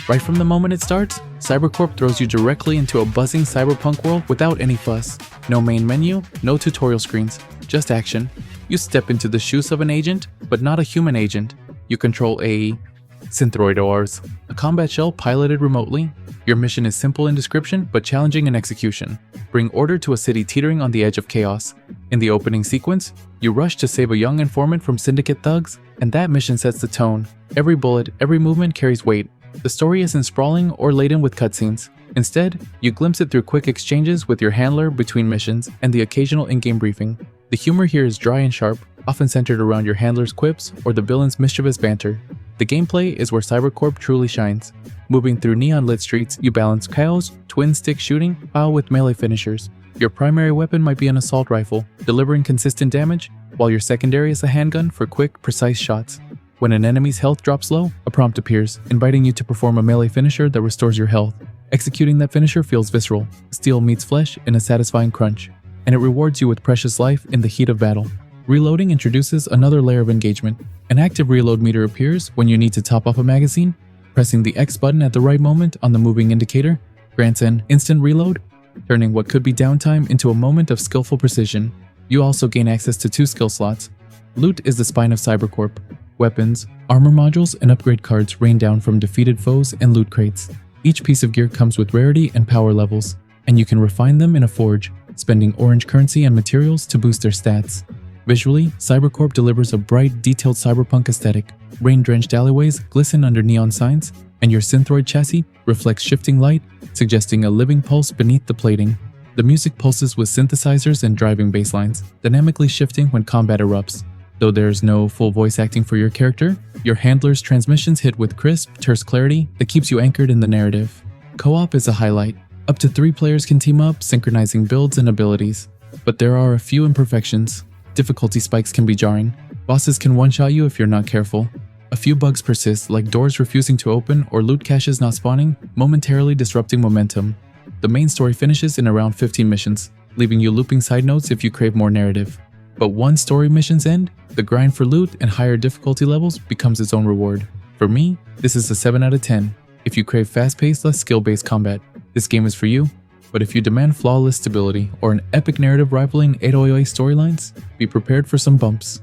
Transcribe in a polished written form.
Right from the moment it starts, Cybercorp throws you directly into a buzzing cyberpunk world without any fuss. No main menu, no tutorial screens, just action. You step into the shoes of an agent, but not a human agent. You control a Synthroidors, a combat shell piloted remotely. Your mission is simple in description, but challenging in execution. Bring order to a city teetering on the edge of chaos. In the opening sequence, you rush to save a young informant from syndicate thugs, and that mission sets the tone. Every bullet, every movement carries weight. The story isn't sprawling or laden with cutscenes. Instead, you glimpse it through quick exchanges with your handler between missions and the occasional in-game briefing. The humor here is dry and sharp, often centered around your handler's quips or the villain's mischievous banter. The gameplay is where Cybercorp truly shines. Moving through neon-lit streets, you balance chaos, twin-stick shooting, while with melee finishers. Your primary weapon might be an assault rifle, delivering consistent damage, while your secondary is a handgun for quick, precise shots. When an enemy's health drops low, a prompt appears, inviting you to perform a melee finisher that restores your health. Executing that finisher feels visceral. Steel meets flesh in a satisfying crunch, and it rewards you with precious life in the heat of battle. Reloading introduces another layer of engagement. An active reload meter appears when you need to top off a magazine. Pressing the X button at the right moment on the moving indicator grants an instant reload, turning what could be downtime into a moment of skillful precision. You also gain access to 2 skill slots. Loot is the spine of Cybercorp. Weapons, armor modules, and upgrade cards rain down from defeated foes and loot crates. Each piece of gear comes with rarity and power levels, and you can refine them in a forge, spending orange currency and materials to boost their stats. Visually, Cybercorp delivers a bright, detailed cyberpunk aesthetic. Rain-drenched alleyways glisten under neon signs, and your synthroid chassis reflects shifting light, suggesting a living pulse beneath the plating. The music pulses with synthesizers and driving bass lines, dynamically shifting when combat erupts. Though there's no full voice acting for your character, your handler's transmissions hit with crisp, terse clarity that keeps you anchored in the narrative. Co-op is a highlight. Up to 3 players can team up, synchronizing builds and abilities. But there are a few imperfections. Difficulty spikes can be jarring. Bosses can one-shot you if you're not careful. A few bugs persist, like doors refusing to open or loot caches not spawning, momentarily disrupting momentum. The main story finishes in around 15 missions, leaving you looping side notes if you crave more narrative. But once story missions end, the grind for loot and higher difficulty levels becomes its own reward. For me, this is a 7 out of 10. If you crave fast-paced, less skill-based combat, this game is for you. But if you demand flawless stability or an epic narrative rivaling 808 storylines, be prepared for some bumps.